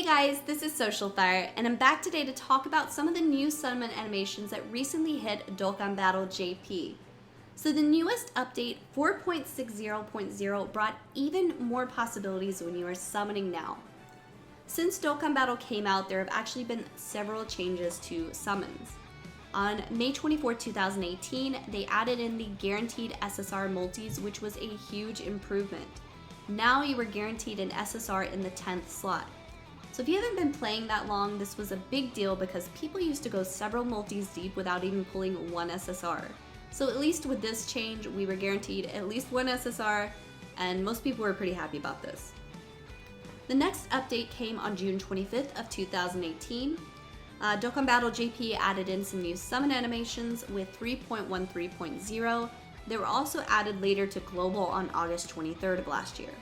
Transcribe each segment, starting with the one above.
guys, this is Social Fire, and I'm back today to talk about some of the new summon animations that recently hit Dokkan Battle JP. So the newest update, 4.60.0, brought even more possibilities when you are summoning now. Since Dokkan Battle came out, there have actually been several changes to summons. On May 24, 2018, they added in the guaranteed SSR multis, which was a huge improvement. Now you were guaranteed an SSR in the 10th slot. So if you haven't been playing that long, this was a big deal because people used to go several multis deep without even pulling one SSR. So at least with this change, we were guaranteed at least one SSR, and most people were pretty happy about this. The next update came on June 25th of 2018. Dokkan Battle JP added in some new summon animations with 3.13.0. They were also added later to Global on August 23rd of last year.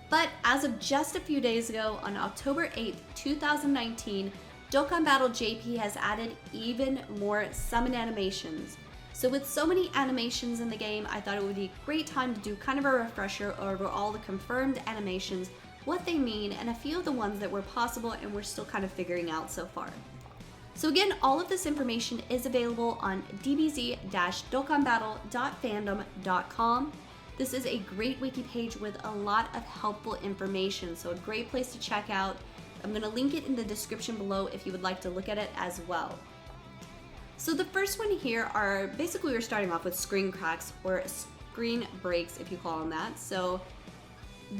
But as of just a few days ago, on October 8th, 2019, Dokkan Battle JP has added even more summon animations. So with so many animations in the game, I thought it would be a great time to do kind of a refresher over all the confirmed animations, what they mean, and a few of the ones that were possible and we're still kind of figuring out so far. So again, all of this information is available on dbz-dokkanbattle.fandom.com. This is a great wiki page with a lot of helpful information, so a great place to check out. I'm going to link it in the description below if you would like to look at it as well. So the first one here are, basically we're starting off with screen cracks, or screen breaks if you call them that. So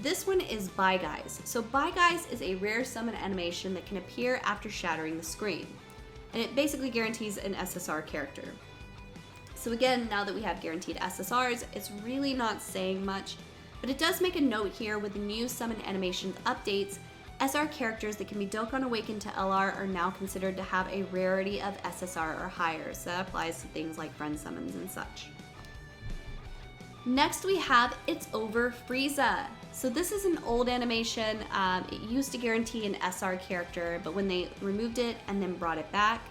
this one is Bye Guys. So Bye Guys is a rare summon animation that can appear after shattering the screen. And it basically guarantees an SSR character. So again, now that we have guaranteed SSRs, it's really not saying much, but it does make a note here with the new summon animations updates. SR characters that can be Dokkan awakened to LR are now considered to have a rarity of SSR or higher, so that applies to things like friend summons and such. Next we have It's Over Frieza. So this is an old animation. It used to guarantee an SR character, but when they removed it and then brought it back,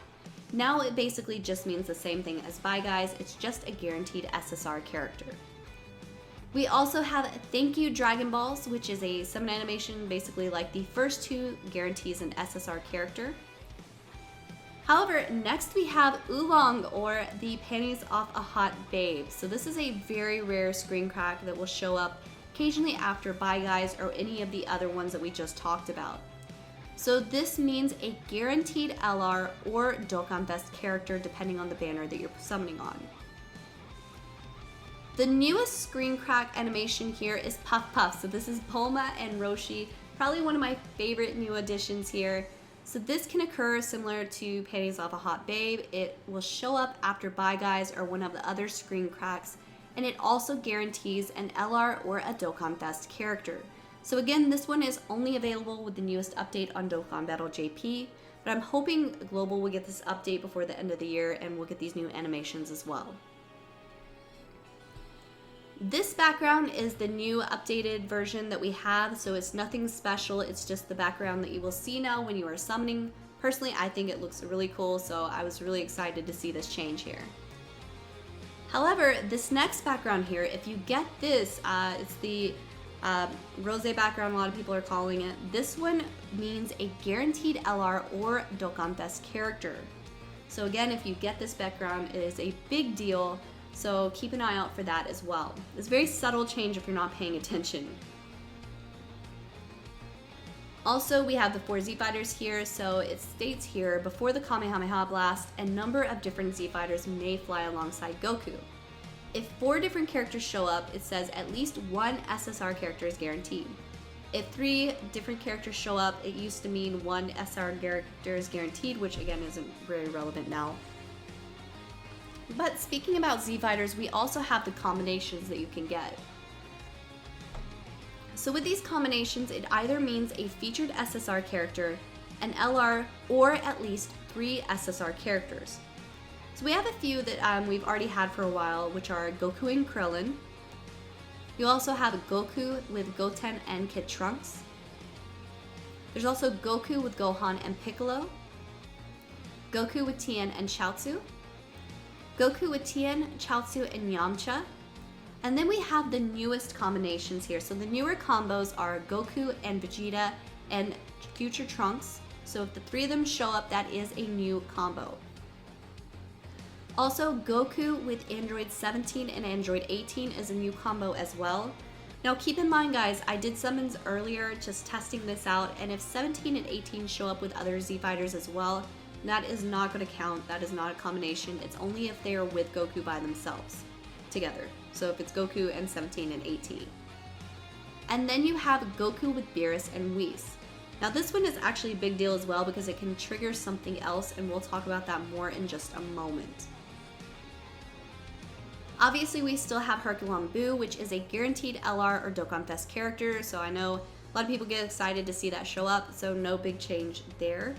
now it basically just means the same thing as Bye Guys, it's just a guaranteed SSR character. We also have Thank You Dragon Balls, which is a summon animation basically like the first two guarantees an SSR character. However, next we have Oolong, or the Panties Off a Hot Babe. So this is a very rare screen crack that will show up occasionally after Bye Guys or any of the other ones that we just talked about. So this means a guaranteed LR or Dokkan Best character depending on the banner that you're summoning on. The newest screen crack animation here is Puff Puff. So this is Bulma and Roshi, probably one of my favorite new additions here. So this can occur similar to Panties Off a Hot Babe. It will show up after Bye Guys or one of the other screen cracks, and it also guarantees an LR or a Dokkan Best character. So again, this one is only available with the newest update on Dokkan Battle JP, but I'm hoping Global will get this update before the end of the year and we'll get these new animations as well. This background is the new updated version that we have, so it's nothing special, it's just the background that you will see now when you are summoning. Personally, I think it looks really cool, so I was really excited to see this change here. However, this next background here, if you get this, it's the rose background, a lot of people are calling it. This one means a guaranteed LR or Dokkan Best character. So again, if you get this background, it is a big deal, so keep an eye out for that as well. It's a very subtle change if you're not paying attention. Also, we have the 4 Z Fighters here, so it states here, before the Kamehameha Blast, a number of different Z Fighters may fly alongside Goku. If 4 different characters show up, it says at least one SSR character is guaranteed. If 3 different characters show up, it used to mean one SR character is guaranteed, which again isn't very relevant now. But speaking about Z Fighters, we also have the combinations that you can get. So with these combinations, it either means a featured SSR character, an LR, or at least 3 SSR characters. So we have a few that we've already had for a while, which are Goku and Krillin. You also have Goku with Goten and Kid Trunks. There's also Goku with Gohan and Piccolo. Goku with Tien and Chaozu. Goku with Tien, Chaozu, and Yamcha. And then we have the newest combinations here. So the newer combos are Goku and Vegeta and future Trunks. So if the 3 of them show up, that is a new combo. Also, Goku with Android 17 and Android 18 is a new combo as well. Now keep in mind guys, I did summons earlier just testing this out, and if 17 and 18 show up with other Z fighters as well, that is not going to count. That is not a combination. It's only if they are with Goku by themselves together. So if it's Goku and 17 and 18. And then you have Goku with Beerus and Whis. Now this one is actually a big deal as well because it can trigger something else, and we'll talk about that more in just a moment. Obviously we still have Herculon Buu, which is a guaranteed LR or Dokkan Fest character, so I know a lot of people get excited to see that show up, so no big change there.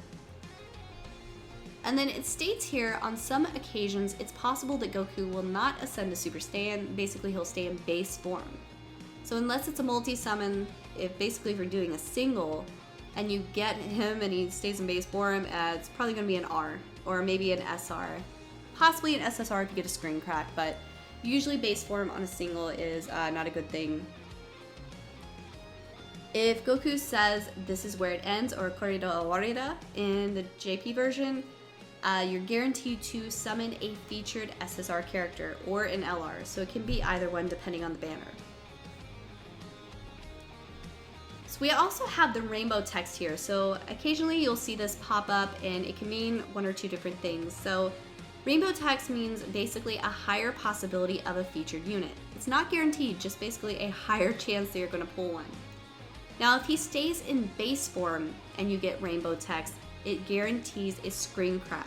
And then it states here, on some occasions, it's possible that Goku will not ascend to Super Saiyan. Basically, he'll stay in base form. So unless it's a multi-summon, if you're doing a single, and you get him and he stays in base form, it's probably going to be an R, or maybe an SR. Possibly an SSR if you get a screen crack, but usually base form on a single is not a good thing. If Goku says this is where it ends, or Corrido Awarida in the JP version, you're guaranteed to summon a featured SSR character or an LR, so it can be either one depending on the banner. So we also have the rainbow text here, so occasionally you'll see this pop up and it can mean one or two different things. So rainbow text means basically a higher possibility of a featured unit. It's not guaranteed, just basically a higher chance that you're going to pull one. Now if he stays in base form and you get rainbow text, it guarantees a screen crack.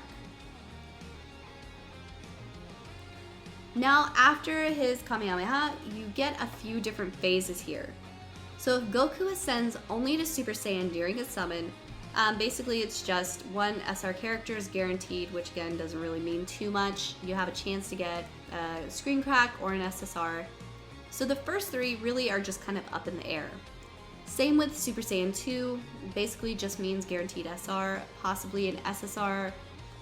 Now after his Kamehameha, you get a few different phases here. So if Goku ascends only to Super Saiyan during a summon, basically it's just one SR character is guaranteed, which again doesn't really mean too much. You have a chance to get a screen crack or an SSR. So the first 3 really are just kind of up in the air. Same with Super Saiyan 2, basically just means guaranteed SR, possibly an SSR.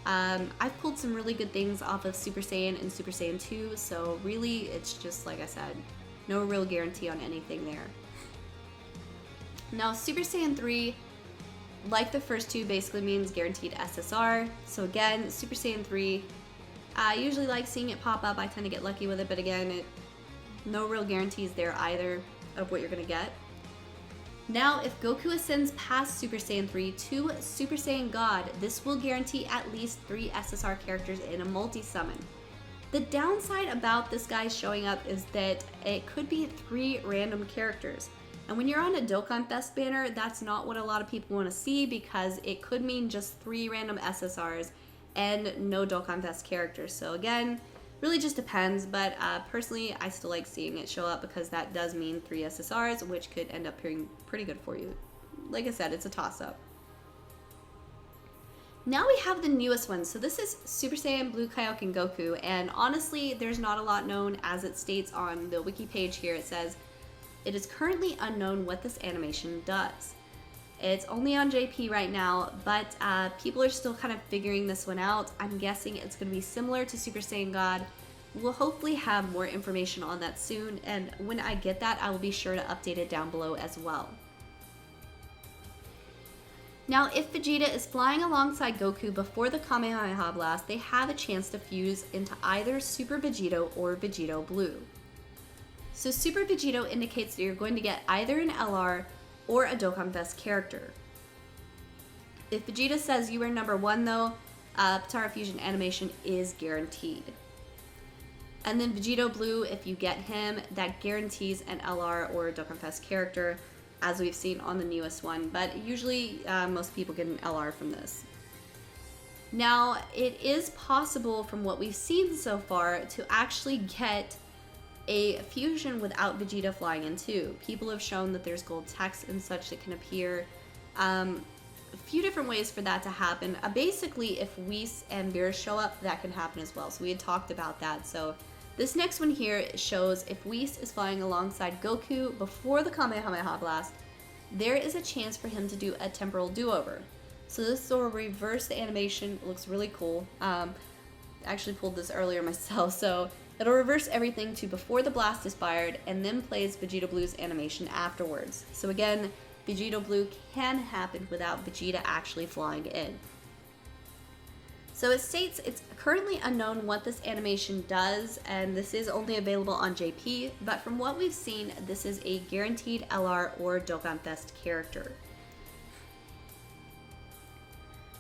I've pulled some really good things off of Super Saiyan and Super Saiyan 2, so really it's just like I said, no real guarantee on anything there. Now Super Saiyan 3, like the first 2, basically means guaranteed SSR. So again, Super Saiyan 3, I usually like seeing it pop up. I tend to get lucky with it, but again, no real guarantees there either of what you're going to get. Now, if Goku ascends past Super Saiyan 3 to Super Saiyan God, this will guarantee at least 3 SSR characters in a multi-summon. The downside about this guy showing up is that it could be 3 random characters. And when you're on a Dokkan Fest banner, that's not what a lot of people want to see, because it could mean just 3 random SSRs and no Dokkan Fest characters. So again, really just depends, but personally I still like seeing it show up because that does mean 3 SSRs, which could end up being pretty good for you. Like I said, it's a toss-up. Now we have the newest one. So this is Super Saiyan Blue Kaioken Goku, and honestly there's not a lot known. As it states on the wiki page here, it says, it is currently unknown what this animation does. It's only on JP right now, but people are still kind of figuring this one out. I'm guessing it's going to be similar to Super Saiyan God. We'll hopefully have more information on that soon, and when I get that, I will be sure to update it down below as well. Now, if Vegeta is flying alongside Goku before the Kamehameha Blast, they have a chance to fuse into either Super Vegito or Vegito Blue. So Super Vegito indicates that you're going to get either an LR or a Dokkan Fest character. If Vegeta says you are number 1 though, Potara Fusion animation is guaranteed. And then Vegito Blue, if you get him, that guarantees an LR or a Dokkan Fest character, as we've seen on the newest one, but usually most people get an LR from this. Now, it is possible from what we've seen so far to actually get a fusion without Vegeta flying in too. People have shown that there's gold text and such that can appear. A few different ways for that to happen. Basically, if Whis and Beerus show up, that can happen as well. So we had talked about that. So this next one here shows if Whis is flying alongside Goku before the Kamehameha Blast, there is a chance for him to do a temporal do-over. So this will reverse the animation. It looks really cool. I actually pulled this earlier myself. So it'll reverse everything to before the blast is fired and then plays Vegeta Blue's animation afterwards. So again, Vegito Blue can happen without Vegeta actually flying in. So it states it's currently unknown what this animation does, and this is only available on JP, but from what we've seen, this is a guaranteed LR or Dokkan Fest character.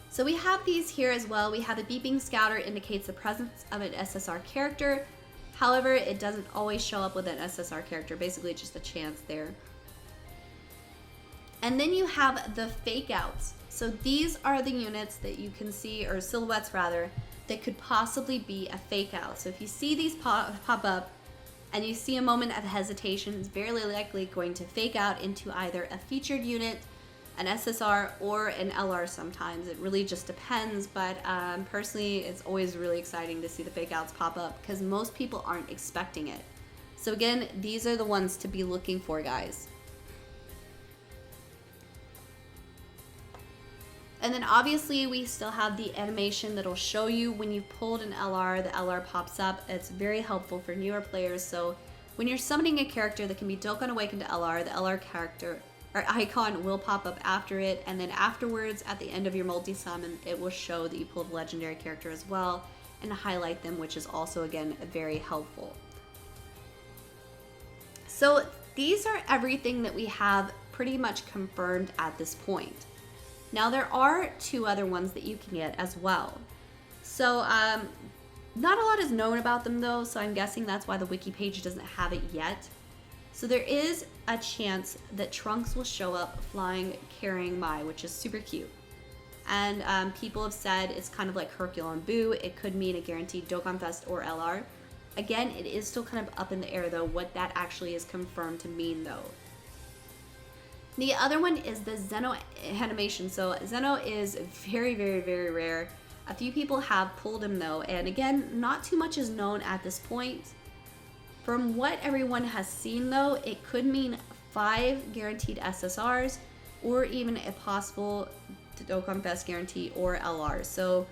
So we have these here as well. We have a beeping scouter indicates the presence of an SSR character. However, it doesn't always show up with an SSR character, basically just a chance there. And then you have the fake outs. So these are the units that you can see, or silhouettes rather, that could possibly be a fake out. So if you see these pop up and you see a moment of hesitation, it's very likely going to fake out into either a featured unit, an SSR, or an LR sometimes. It really just depends, but personally, it's always really exciting to see the fake outs pop up because most people aren't expecting it. So again, these are the ones to be looking for, guys. And then obviously we still have the animation that'll show you when you pulled an LR, the LR pops up. It's very helpful for newer players. So when you're summoning a character that can be Dokkan Awakened to LR, the LR character or icon will pop up after it. And then afterwards, at the end of your multi-summon, it will show that you pulled a legendary character as well and highlight them, which is also, again, very helpful. So these are everything that we have pretty much confirmed at this point. Now there are two other ones that you can get as well. So not a lot is known about them though, so I'm guessing that's why the wiki page doesn't have it yet. So there is a chance that Trunks will show up flying carrying Mai, which is super cute. And people have said it's kind of like Hercule and Boo. It could mean a guaranteed Dokkan Fest or LR. Again, it is still kind of up in the air though, what that actually is confirmed to mean though. The other one is the Zeno animation. So Zeno is very rare. A few people have pulled him though, and again, not too much is known at this point. From what everyone has seen though, it could mean 5 guaranteed SSRs or even a possible Dokkan Fest guarantee or LR. So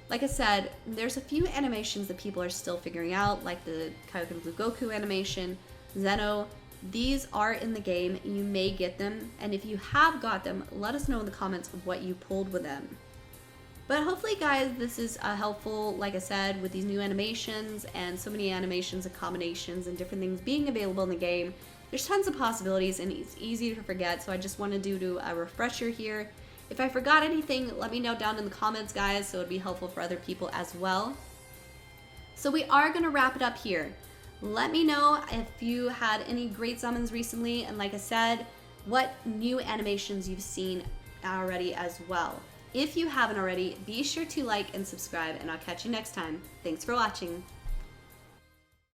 like I said, there's a few animations that people are still figuring out, like the Kaioken Blue Goku animation, Zeno. These are in the game, you may get them, and if you have got them, let us know in the comments what you pulled with them. But hopefully guys, this is helpful, like I said, with these new animations and so many animations and combinations and different things being available in the game. There's tons of possibilities and it's easy to forget, so I just want to do a refresher here. If I forgot anything, let me know down in the comments guys, so it'd be helpful for other people as well. So we are going to wrap it up here. Let me know if you had any great summons recently, and like I said, what new animations you've seen already as well. If you haven't already, be sure to like and subscribe, and I'll catch you next time. Thanks for watching.